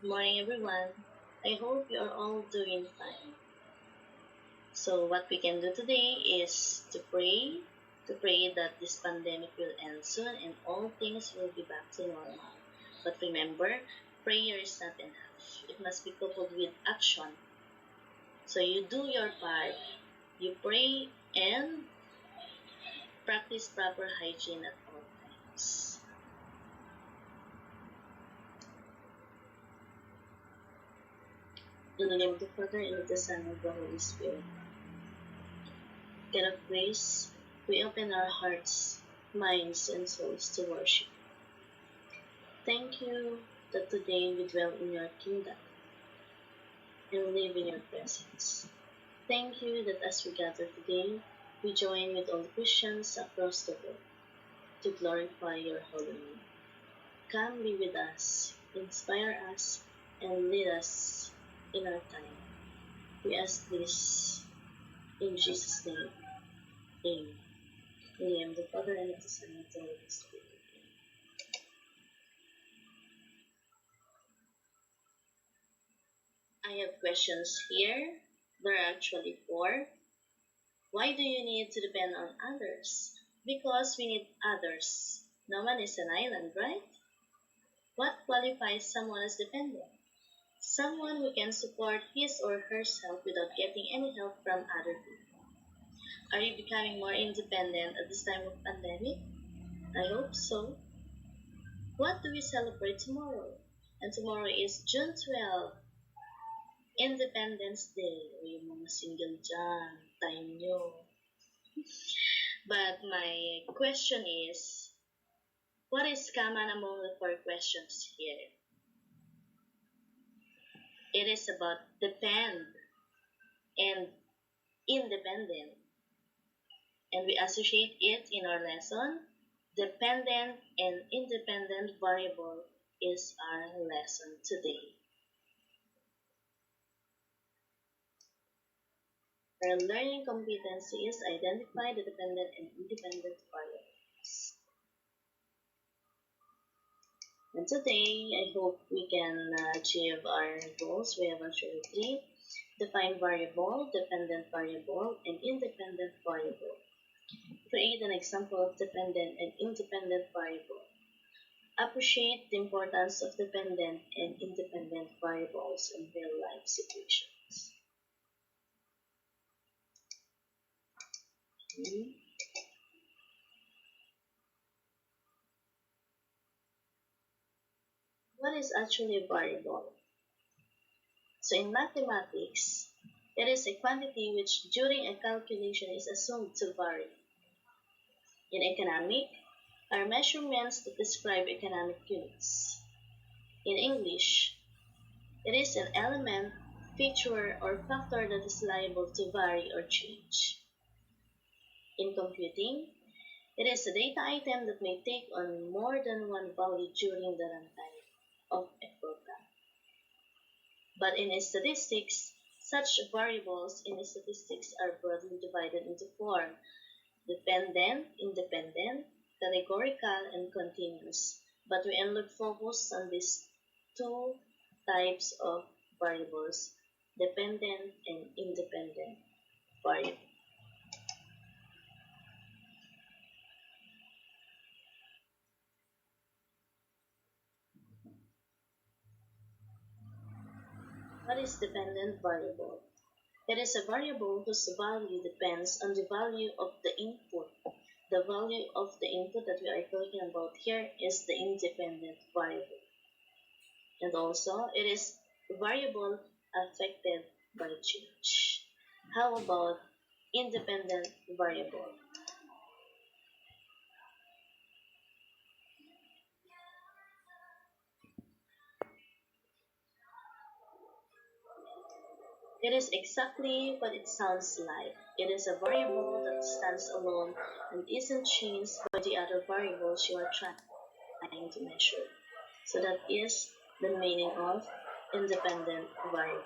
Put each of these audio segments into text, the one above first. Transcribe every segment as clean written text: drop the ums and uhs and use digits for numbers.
Morning, everyone. I hope you're all doing fine. So, what we can do today is to pray that this pandemic will end soon and all things will be back to normal. But remember, prayer is not enough. It must be coupled with action. So, you do your part, you pray, and practice proper hygiene at all times. In the name of the Father, and of the Son, and of the Holy Spirit. God of grace, we open our hearts, minds, and souls to worship. Thank you that today we dwell in your kingdom and live in your presence. Thank you that as we gather today, we join with all Christians across the world to glorify your holy name. Come be with us, inspire us, and lead us in our time. We ask this in Jesus' name. Amen. In the name of the Father, and of the Son, and of the Holy Spirit. I have questions here. There are actually four. Why do you need to depend on others? Because we need others. No one is an island, right? What qualifies someone as dependent? Someone who can support his or herself without getting any help from other people. Are you becoming more independent at this time of pandemic? I hope so. What do we celebrate tomorrow? And tomorrow is June 12th, Independence Day. O yung mga single dyan, time nyo. But my question is, what is common among the four questions here? It is about depend and independent. And we associate it in our lesson. Dependent and independent variable is our lesson today. Our learning competency is identify the dependent and independent variables. And today, I hope we can achieve our goals. We have actually three: define variable, dependent variable, and independent variable. Create an example of dependent and independent variable. Appreciate the importance of dependent and independent variables in real-life situations. What is actually a variable? So in mathematics, it is a quantity which during a calculation is assumed to vary. In economic, are measurements that describe economic units. In English, it is an element, feature, or factor that is liable to vary or change. In computing, it is a data item that may take on more than one value during the runtime of a program. But in statistics, such variables in statistics are broadly divided into four: dependent, independent, categorical, and continuous. But we only focus on these two types of variables, dependent and independent variable. What is dependent variable? It is a variable whose value depends on the value of the input. The value of the input that we are talking about here is the independent variable. And also, it is a variable affected by change. How about independent variable? It is exactly what it sounds like. It is a variable that stands alone and isn't changed by the other variables you are trying to measure. So that is the meaning of independent variable.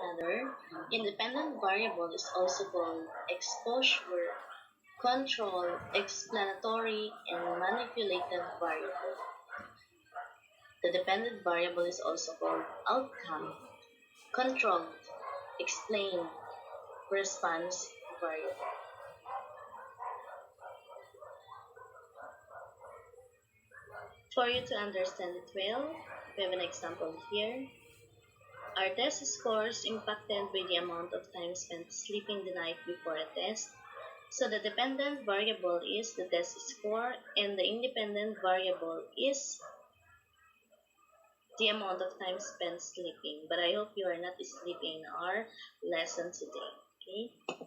Another independent variable is also called exposure, control, explanatory, and manipulative variable. The dependent variable is also called outcome, controlled, explained, response variable. For you to understand it well, we have an example here. Are test scores impacted by the amount of time spent sleeping the night before a test? So the dependent variable is the test score and the independent variable is the amount of time spent sleeping. But I hope you are not sleeping in our lesson today. Okay?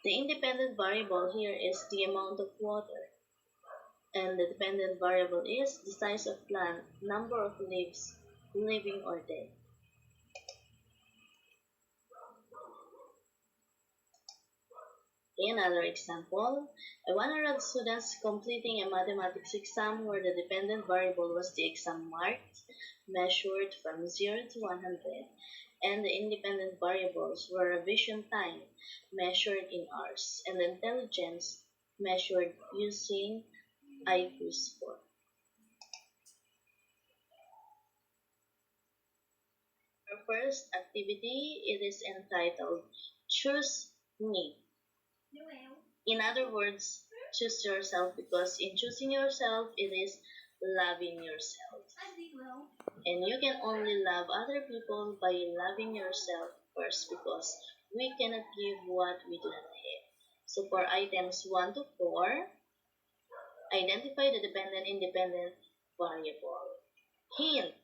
The independent variable here is the amount of water. And the dependent variable is the size of plant, number of leaves, living or dead. Another example, 100 students completing a mathematics exam where the dependent variable was the exam marks measured from 0 to 100 and the independent variables were revision time measured in hours and intelligence measured using IQ score. Our first activity, it is entitled Choose Me. In other words, choose yourself because in choosing yourself, it is loving yourself. And you can only love other people by loving yourself first because we cannot give what we do not have. So for items 1 to 4, identify the dependent-independent variable. Hint: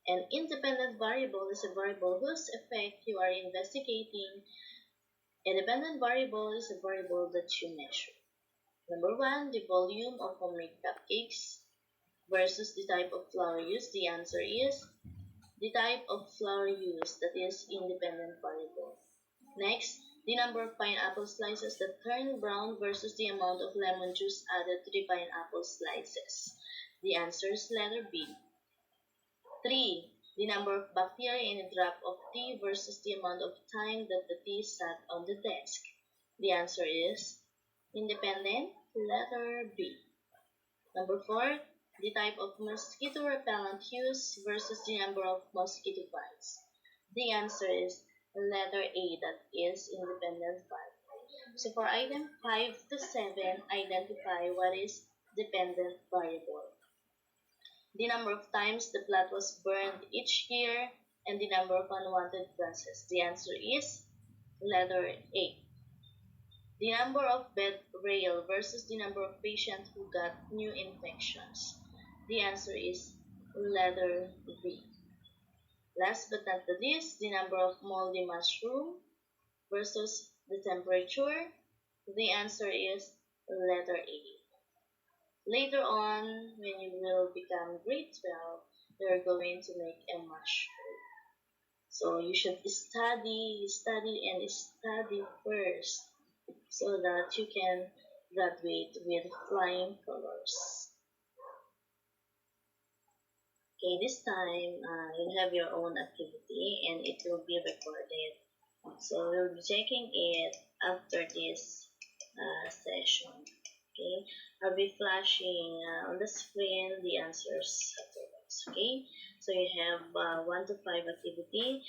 an independent variable is a variable whose effect you are investigating. A dependent variable is a variable that you measure. Number 1, the volume of homemade cupcakes versus the type of flour used. The answer is the type of flour used, that is independent variable. Next, the number of pineapple slices that turn brown versus the amount of lemon juice added to the pineapple slices. The answer is letter B. 3. The number of bacteria in a drop of tea versus the amount of time that the tea sat on the desk. The answer is independent, letter B. Number 4. The type of mosquito repellent used versus the number of mosquito bites. The answer is letter A, that is independent variable. So for item 5 to 7, identify what is dependent variable. The number of times the plant was burned each year, and the number of unwanted gases. The answer is letter A. The number of bed rail versus the number of patients who got new infections. The answer is letter B. Last but not the least, the number of moldy mushroom versus the temperature. The answer is letter A. Later on, when you will become grade 12, you're going to make a mushroom. So you should study and study first so that you can graduate with flying colors. Okay, this time you'll have your own activity and it will be recorded. So we'll be checking it after this session. Okay, I'll be flashing on the screen the answers afterwards. Okay, so you have 1 to 5 activity.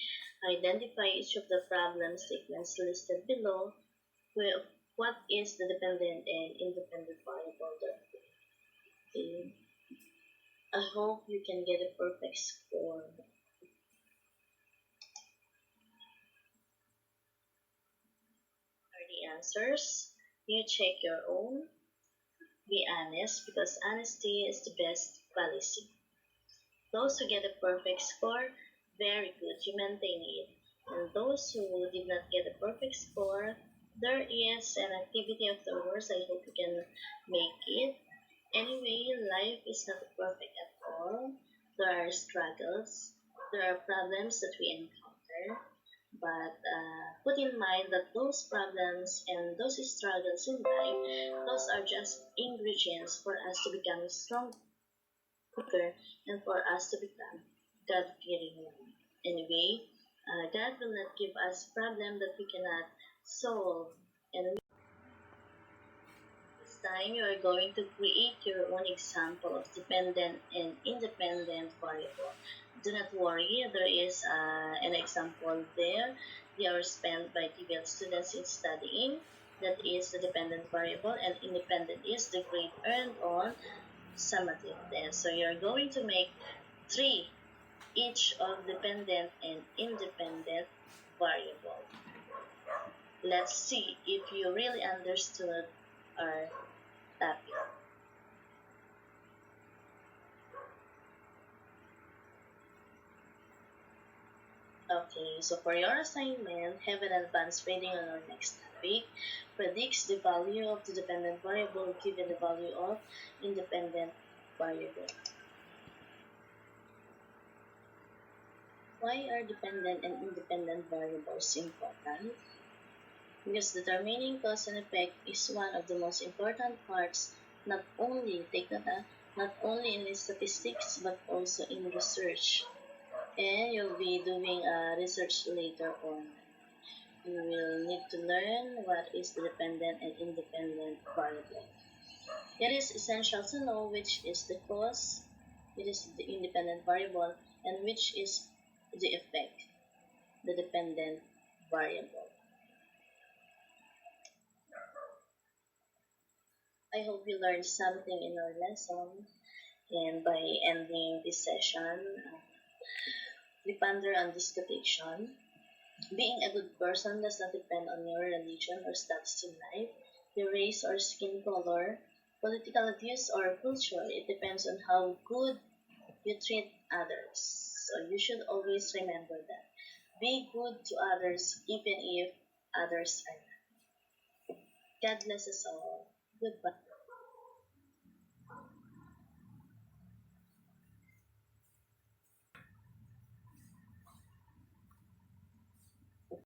Identify each of the problem statements listed below. With what is the dependent and independent variable that okay. I hope you can get a perfect score. Are the answers? You check your own. Be honest because honesty is the best policy. Those who get a perfect score, very good, you maintain it. And those who did not get a perfect score, there is an activity afterwards. I hope you can make it. Anyway, life is not perfect at all. There are struggles, there are problems that we encounter, but put in mind that those problems and those struggles in life, those are just ingredients for us to become stronger and for us to become God-fearing one. Anyway, God will not give us problem that we cannot solve, and this time time, you are going to create your own example of dependent and independent variable. Do not worry, there is an example there. The hours spent by TVL students in studying. That is the dependent variable, and independent is the grade earned on summative test. So you're going to make three each of dependent and independent variable. Let's see if you really understood our topic. Okay, so for your assignment, have an advanced reading on our next topic. Predicts the value of the dependent variable given the value of independent variable. Why are dependent and independent variables important? Because determining cause and effect is one of the most important parts, not only take note, not only in statistics but also in research. And you'll be doing research later on. You will need to learn what is the dependent and independent variable. It is essential to know which is the cause, it is the independent variable, and which is the effect, the dependent variable. I hope you learned something in our lesson, and by ending this session, we ponder on this quotation. Being a good person does not depend on your religion or status in life, your race or skin color, political views or culture. It depends on how good you treat others. So you should always remember that. Be good to others even if others are not. God bless us all. Goodbye.